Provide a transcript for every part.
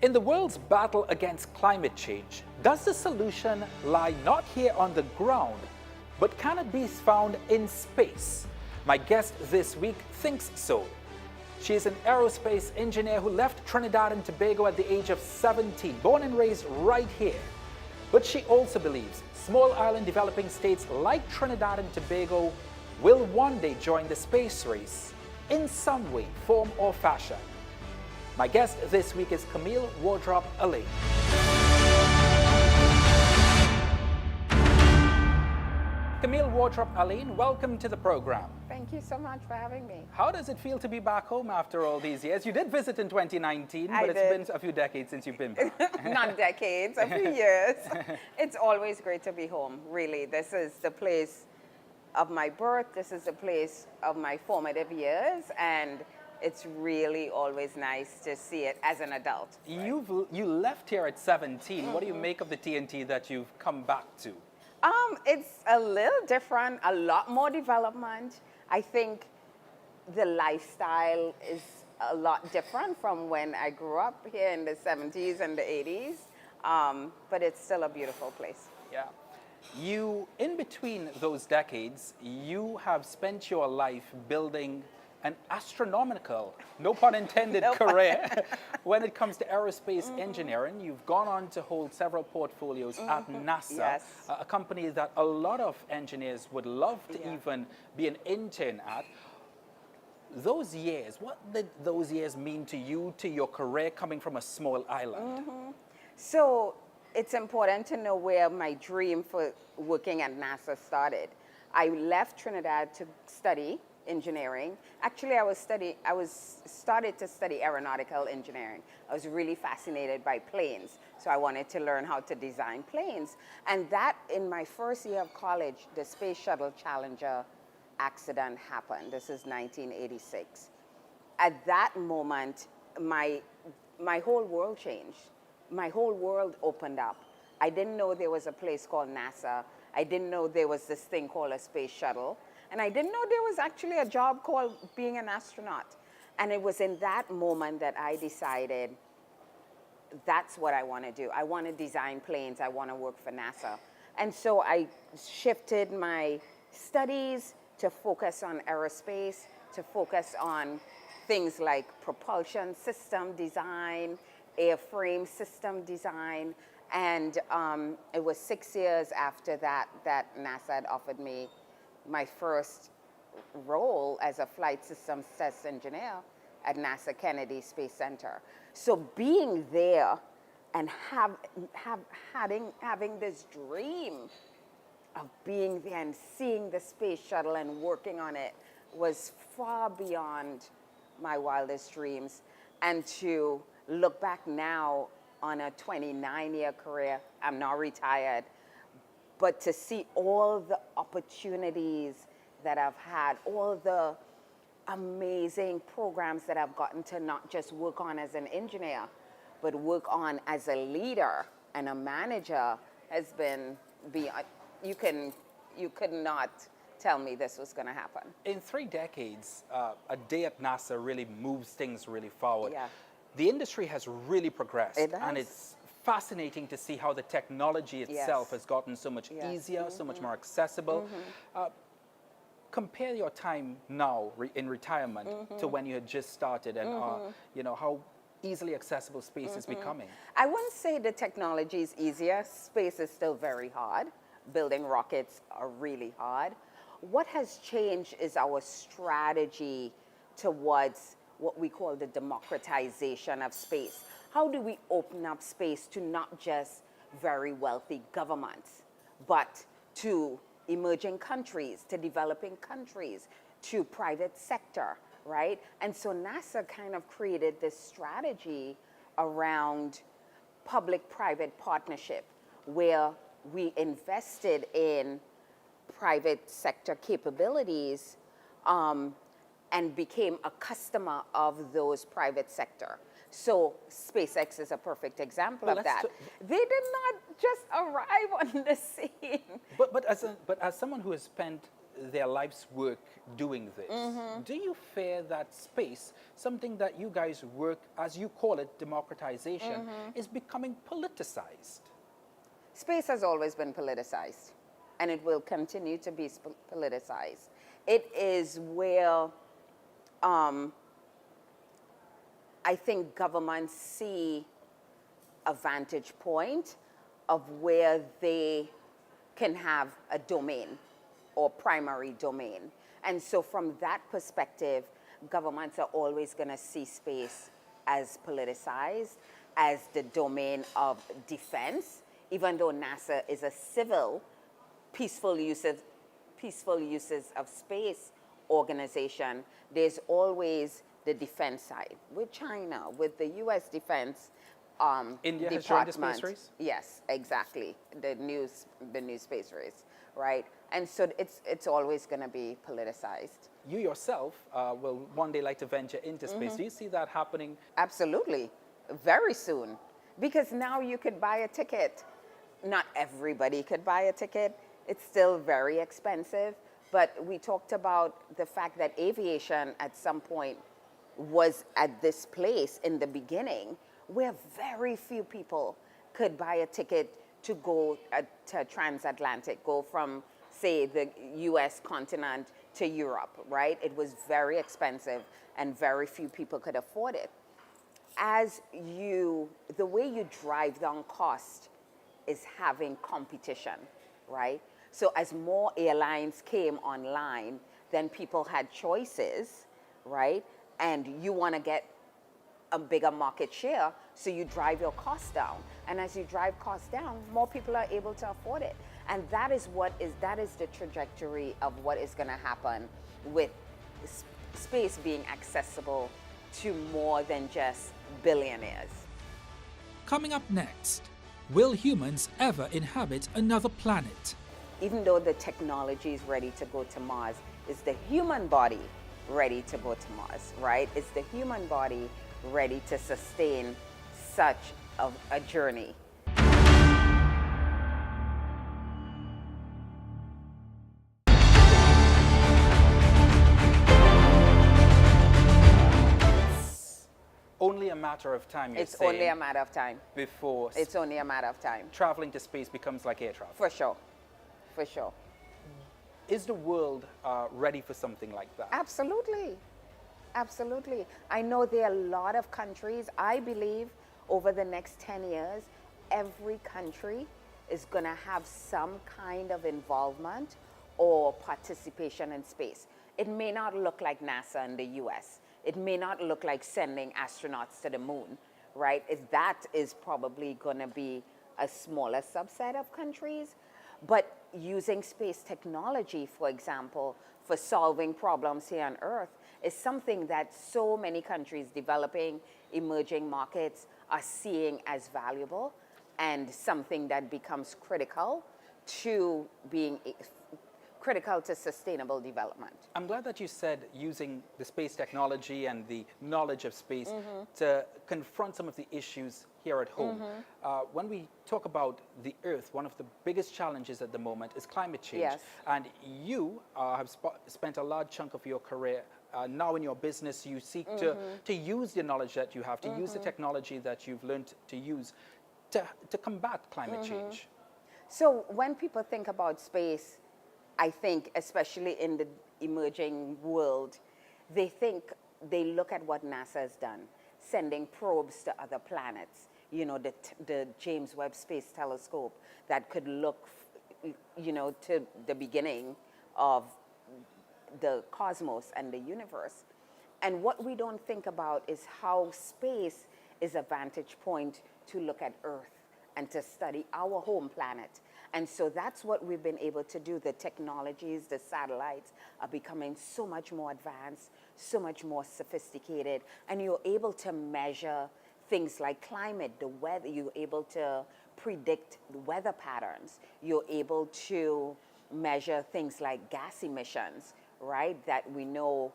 In the world's battle against climate change, does the solution lie not here on the ground, but can it be found in space? My guest this week thinks so. She is an aerospace engineer who left Trinidad and Tobago at the age of 17, born and raised right here. But she also believes small island developing states like Trinidad and Tobago will one day join the space race in some way, form or fashion. My guest this week is Camille Wardrop Alleyne. Camille Wardrop Alleyne, welcome to the program. Thank you so much for having me. How does it feel to be back home after all these years? You did visit in 2019, but it's been a few decades since you've been back. Not decades, a few years. It's always great to be home, really. This is the place of my birth. This is the place of my formative years, and it's really always nice to see it as an adult. You left here at 17. What do you make of the TNT that you've come back to? It's a little different, a lot more development. I think the lifestyle is a lot different from when I grew up here in the 70s and the 80s, but it's still a beautiful place. Yeah. In between those decades, you have spent your life building an astronomical, no pun intended, career when it comes to aerospace engineering. You've gone on to hold several portfolios at NASA, Yes. a company that a lot of engineers would love to even be an intern at. Those years, what did those years mean to you, to your career coming from a small island? So it's important to know where my dream for working at NASA started. I left Trinidad to study engineering. Actually, I started to study aeronautical engineering. I was really fascinated by planes, so I wanted to learn how to design planes. And that, in my first year of college, the Space Shuttle Challenger accident happened. This is 1986. At that moment, my whole world changed. My whole world opened up. I didn't know there was a place called NASA. I didn't know there was this thing called a space shuttle. And I didn't know there was actually a job called being an astronaut. And it was in that moment that I decided that's what I want to do. I want to design planes. I want to work for NASA. And so I shifted my studies to focus on aerospace, to focus on things like propulsion system design, airframe system design. And it was 6 years after that NASA had offered me my first role as a flight systems test engineer at NASA Kennedy Space Center. So being there and having this dream of being there and seeing the space shuttle and working on it was far beyond my wildest dreams. And to look back now on a 29-year career, I'm now retired, but to see all the opportunities that I've had, all the amazing programs that I've gotten to not just work on as an engineer, but work on as a leader and a manager has been beyond, you could not tell me this was going to happen. In 3 decades, a day at NASA really moves things really forward. Yeah. The industry has really progressed, It has. and it's fascinating to see how the technology itself has gotten so much easier, so much more accessible. Compare your time now in retirement to when you had just started, and how easily accessible space is becoming. I wouldn't say the technology is easier. Space is still very hard. Building rockets are really hard. What has changed is our strategy towards what we call the democratization of space. How do we open up space to not just very wealthy governments, but to emerging countries, to developing countries, to private sector, right? And so NASA kind of created this strategy around public-private partnership where we invested in private sector capabilities and became a customer of those private sector. So SpaceX is a perfect example of that. They did not just arrive on the scene. But as someone who has spent their life's work doing this. Do you fear that space, something that you guys work, as you call it, democratization, is becoming politicized? Space has always been politicized, and it will continue to be politicized. It is where I think governments see a vantage point of where they can have a domain or primary domain. And so from that perspective, governments are always going to see space as politicized, as the domain of defense, even though NASA is a civil, peaceful uses of space organization. There's always the defense side with China, with the U.S. defense India has department. joined the space race? Yes, exactly. The new space race, right? And so it's always going to be politicized. You yourself will one day like to venture into space. Do you see that happening? Absolutely, very soon, because now you could buy a ticket. Not everybody could buy a ticket. It's still very expensive, but we talked about the fact that aviation at some point was at this place in the beginning where very few people could buy a ticket to go to transatlantic, go from, say, the US continent to Europe, right? It was very expensive and very few people could afford it. The way you drive down cost is having competition, right? So as more airlines came online, then people had choices, right? And you want to get a bigger market share, so you drive your costs down. And as you drive costs down, more people are able to afford it. And that is the trajectory of what is going to happen with space being accessible to more than just billionaires. Coming up next, will humans ever inhabit another planet? Even though the technology is ready to go to Mars, is the human body ready to go to Mars, right? Is the human body ready to sustain such a journey? Only a matter of time, It's only a matter of time. Before It's only a matter of time. traveling to space becomes like air travel. For sure. For sure. Is the world ready for something like that? Absolutely. Absolutely. I know there are a lot of countries. I believe over the next 10 years, every country is going to have some kind of involvement or participation in space. It may not look like NASA in the US. It may not look like sending astronauts to the moon, right? That is probably going to be a smaller subset of countries. But using space technology, for example, for solving problems here on Earth is something that so many countries, developing, emerging markets, are seeing as valuable and something that becomes critical to sustainable development. I'm glad that you said using the space technology and the knowledge of space to confront some of the issues here at home. When we talk about the Earth, one of the biggest challenges at the moment is climate change. Yes. And you have spent a large chunk of your career now in your business. You seek to use the knowledge that you have, to use the technology that you've learned to use to combat climate change. So when people think about space, I think, especially in the emerging world, they look at what NASA has done, sending probes to other planets. You know, the James Webb Space Telescope that could look, to the beginning of the cosmos and the universe. And what we don't think about is how space is a vantage point to look at Earth and to study our home planet. And so that's what we've been able to do. The technologies, the satellites are becoming so much more advanced, so much more sophisticated, and you're able to measure things like climate, the weather. You're able to predict the weather patterns. You're able to measure things like gas emissions, right, that we know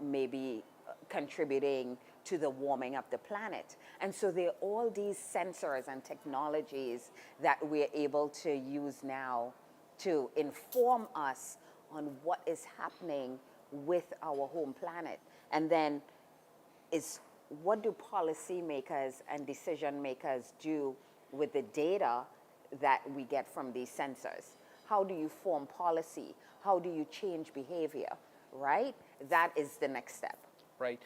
may be contributing to the warming of the planet. And so there are all these sensors and technologies that we're able to use now to inform us on what is happening with our home planet. And then is what do policymakers and decision makers do with the data that we get from these sensors? How do you form policy? How do you change behavior, right? That is the next step. Right.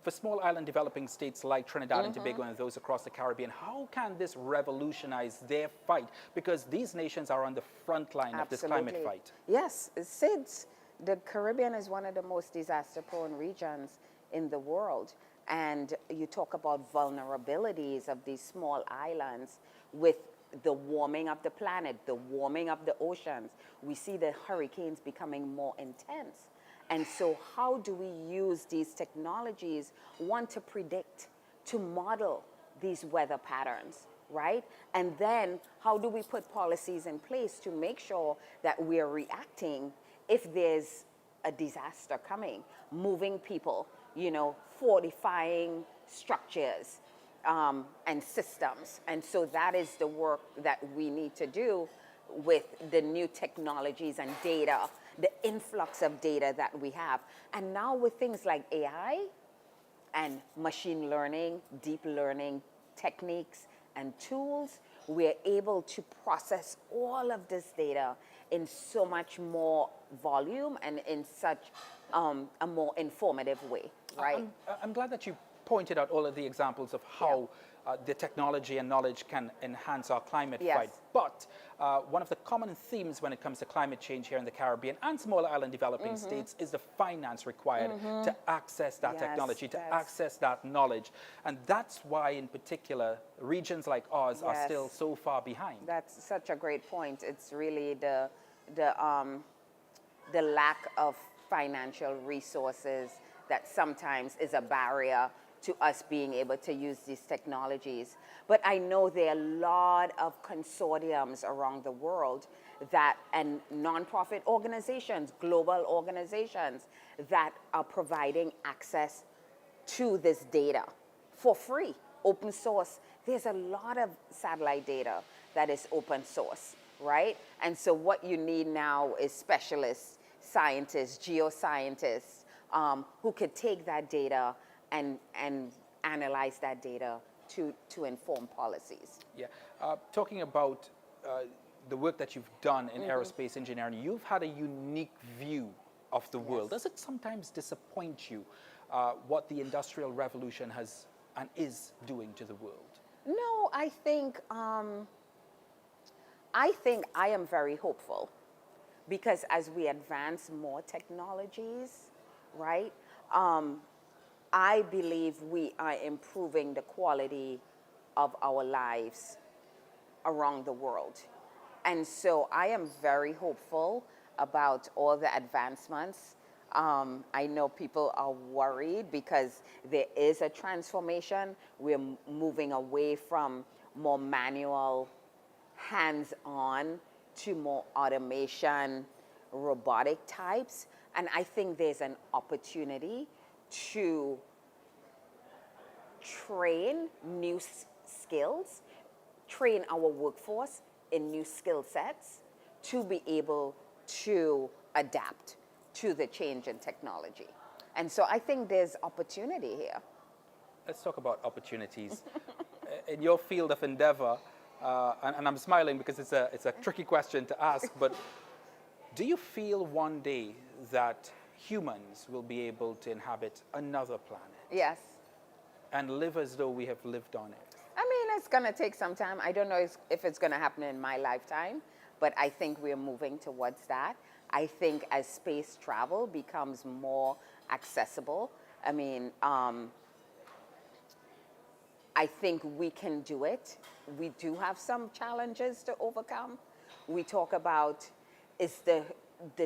For small island developing states like Trinidad and Tobago and those across the Caribbean, how can this revolutionize their fight? Because these nations are on the front line of this climate fight. Yes, since the Caribbean is one of the most disaster-prone regions in the world, and you talk about vulnerabilities of these small islands with the warming of the planet, the warming of the oceans, we see the hurricanes becoming more intense. And so how do we use these technologies, one, to predict, to model these weather patterns, right? And then how do we put policies in place to make sure that we're reacting if there's a disaster coming, moving people, you know, fortifying structures and systems. And so that is the work that we need to do with the new technologies and data, the influx of data that we have. And now with things like AI and machine learning, deep learning techniques and tools, we're able to process all of this data in so much more volume and in such a more informative way, right? I'm glad that you pointed out all of the examples of how the technology and knowledge can enhance our climate fight. But one of the common themes when it comes to climate change here in the Caribbean and small island developing states is the finance required to access that technology, to access that knowledge. And that's why, in particular, regions like ours are still so far behind. That's such a great point. It's really the lack of financial resources that sometimes is a barrier to us being able to use these technologies. But I know there are a lot of consortiums around the world that, and nonprofit organizations, global organizations that are providing access to this data for free, open source. There's a lot of satellite data that is open source, right? And so what you need now is specialists, scientists, geoscientists, who could take that data and analyze that data to inform policies. Yeah. Talking about the work that you've done in aerospace engineering, you've had a unique view of the world. Does it sometimes disappoint you what the Industrial Revolution has and is doing to the world? No, I think I am very hopeful because as we advance more technologies, right, I believe we are improving the quality of our lives around the world. And so I am very hopeful about all the advancements. I know people are worried because there is a transformation. We're moving away from more manual, hands-on to more automation, robotic types. And I think there's an opportunity to train new skills, train our workforce in new skill sets to be able to adapt to the change in technology. And so I think there's opportunity here. Let's talk about opportunities. In your field of endeavor, and I'm smiling because it's a tricky question to ask, but do you feel one day that humans will be able to inhabit another planet? Yes. And live as though we have lived on it? I mean, it's going to take some time. I don't know if it's going to happen in my lifetime, but I think we're moving towards that. I think as space travel becomes more accessible, I mean, I think we can do it. We do have some challenges to overcome. We talk about, is the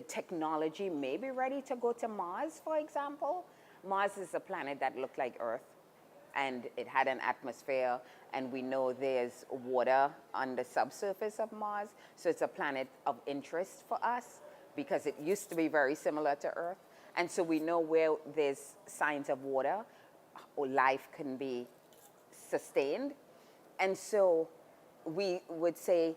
technology maybe ready to go to Mars, for example? Mars is a planet that looked like Earth, and it had an atmosphere, and we know there's water on the subsurface of Mars, so it's a planet of interest for us because it used to be very similar to Earth. And so we know where there's signs of water, or life can be sustained. And so we would say,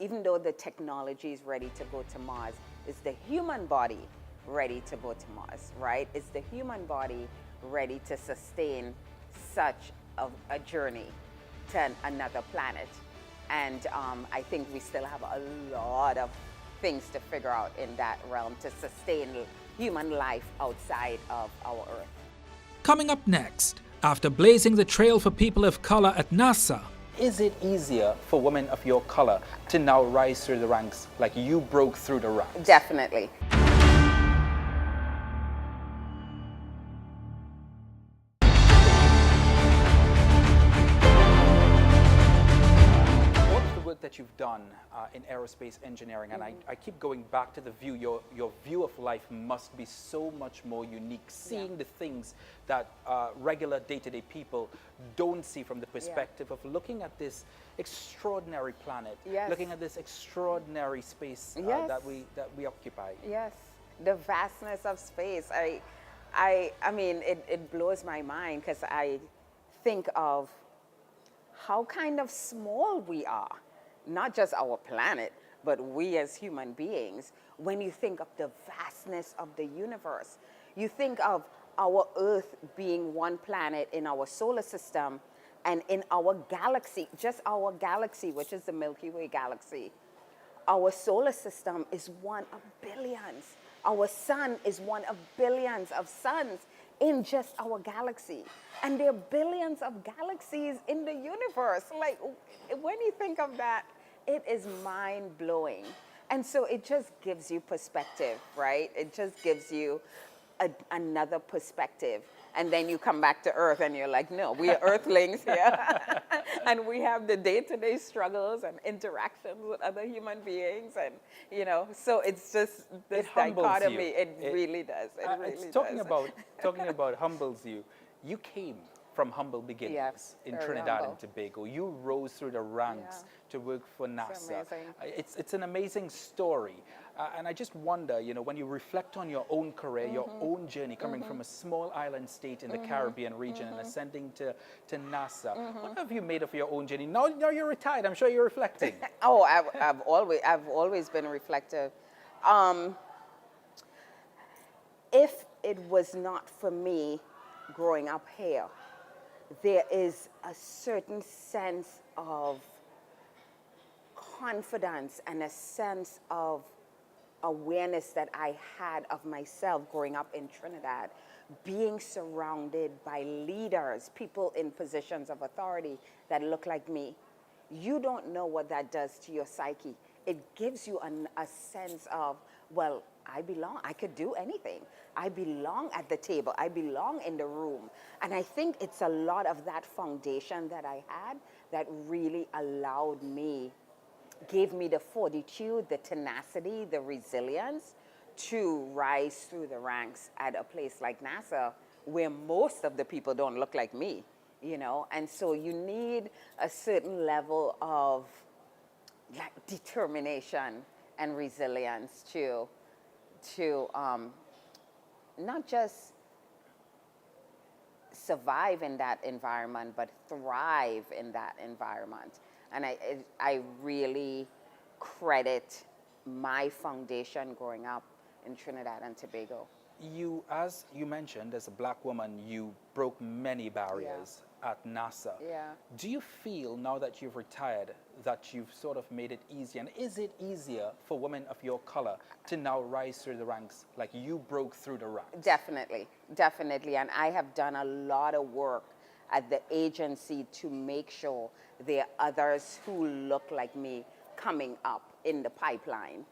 even though the technology is ready to go to Mars, Is the human body ready to go to Mars, right? Is the human body ready to sustain such a journey to another planet? And I think we still have a lot of things to figure out in that realm to sustain human life outside of our Earth. Coming up next, after blazing the trail for people of color at NASA, Is it easier for women of your color to now rise through the ranks like you broke through the ranks? Definitely. All of the work that you've done in aerospace engineering, and I keep going back to the view, your view of life must be so much more unique, seeing the things that regular day-to-day people don't see from the perspective of looking at this extraordinary planet, looking at this extraordinary space that we occupy. Yes, the vastness of space. I mean, it blows my mind because I think of how kind of small we are, not just our planet, but we as human beings. When you think of the vastness of the universe, you think of our Earth being one planet in our solar system, and in our galaxy, just our galaxy, which is the Milky Way galaxy, our solar system is one of billions. Our sun is one of billions of suns in just our galaxy. And there are billions of galaxies in the universe. Like, when you think of that, it is mind-blowing. And so it just gives you perspective, right? It just gives you another perspective. And then you come back to Earth and you're like, no, we are Earthlings here. And we have the day-to-day struggles and interactions with other human beings. And, you know, so it's just this dichotomy. It really does. It really does. Talking about humbles you, you came from humble beginnings in Trinidad and Tobago. You rose through the ranks to work for NASA. It's an amazing story. And I just wonder, you know, when you reflect on your own career, your own journey coming from a small island state in the Caribbean region and ascending to NASA, what have you made of your own journey? Now you're retired, I'm sure you're reflecting. Oh, I've always been reflective. If it was not for me growing up here, there is a certain sense of confidence and a sense of awareness that I had of myself growing up in Trinidad, being surrounded by leaders, people in positions of authority that look like me. You don't know what that does to your psyche. It gives you a sense of, well, I belong. I could do anything. I belong at the table. I belong in the room. And I think it's a lot of that foundation that I had that really allowed me, gave me the fortitude, the tenacity, the resilience to rise through the ranks at a place like NASA, where most of the people don't look like me, you know? And so you need a certain level of like determination and resilience to not just survive in that environment, but thrive in that environment. And I really credit my foundation growing up in Trinidad and Tobago. You, as you mentioned, as a black woman, you broke many barriers at NASA. Yeah. Do you feel now that you've retired that you've sort of made it easier? And is it easier for women of your color to now rise through the ranks like you broke through the ranks? Definitely, definitely. And I have done a lot of work at the agency to make sure there are others who look like me coming up in the pipeline.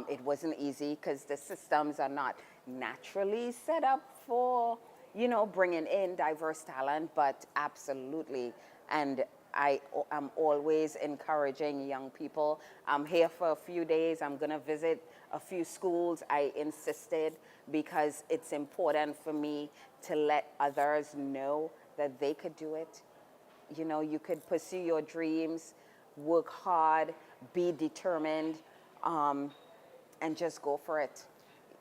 It wasn't easy because the systems are not naturally set up for, you know, bringing in diverse talent, but absolutely. And I am always encouraging young people. I'm here for a few days. I'm going to visit a few schools. I insisted because it's important for me to let others know that they could do it. You know, you could pursue your dreams, work hard, be determined, and just go for it,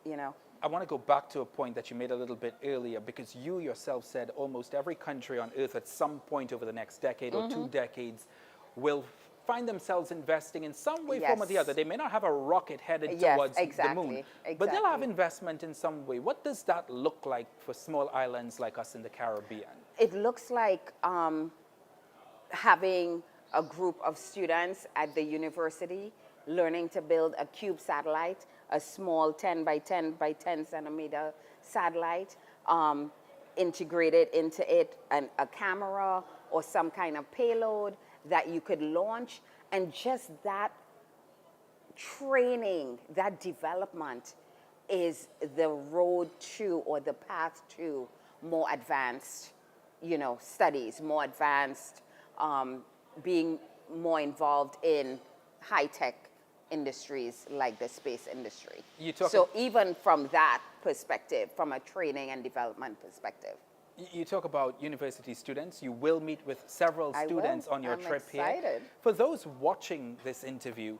you know. I want to go back to a point that you made a little bit earlier, because you yourself said almost every country on earth at some point over the next decade or 2 decades will find themselves investing in some way, Yes. form or the other. They may not have a rocket headed Yes, towards the moon, exactly, but they'll have exactly. investment in some way. What does that look like for small islands like us in the Caribbean? It looks like having a group of students at the university learning to build a cube satellite, a small 10 by 10 by 10 centimeter satellite, integrated into it a camera or some kind of payload that you could launch, and just that training, that development is the road to or the path to more advanced, studies, more advanced, being more involved in high-tech industries like the space industry. So even from that perspective, from a training and development perspective. You talk about university students. You will meet with several students on your I'm trip excited. here. For those watching this interview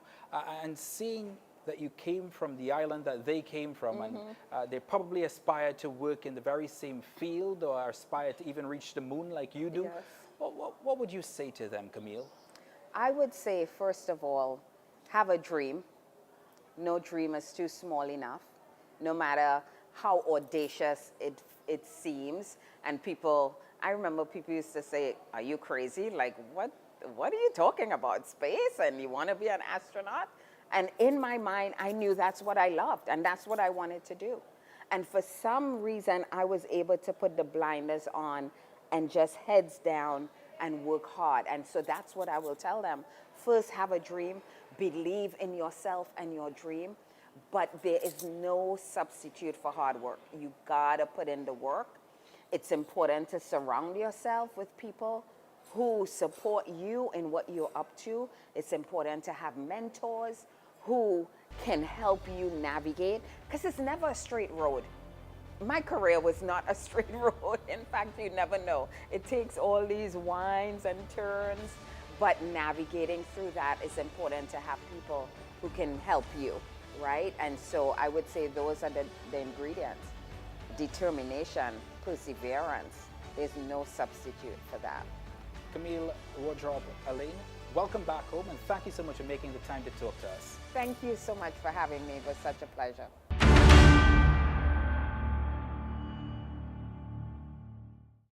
and seeing that you came from the island that they came from, and they probably aspire to work in the very same field or aspire to even reach the moon like you do, Yes. what would you say to them, Camille? I would say, first of all, have a dream. No dream is too small enough, no matter how audacious it seems. And I remember people used to say, are you crazy? Like, what are you talking about? Space? And you want to be an astronaut? And in my mind, I knew that's what I loved and that's what I wanted to do. And for some reason, I was able to put the blinders on and just heads down and work hard. And so that's what I will tell them. First, have a dream, believe in yourself and your dream, but there is no substitute for hard work. You gotta put in the work. It's important to surround yourself with people who support you in what you're up to. It's important to have mentors who can help you navigate, because it's never a straight road. My career was not a straight road. In fact, you never know. It takes all these winds and turns, but navigating through that is important to have people who can help you, right? And so I would say those are the ingredients. Determination, perseverance. There's no substitute for that. Camille, Wardrop, Alleyne, welcome back home, and thank you so much for making the time to talk to us. Thank you so much for having me. It was such a pleasure.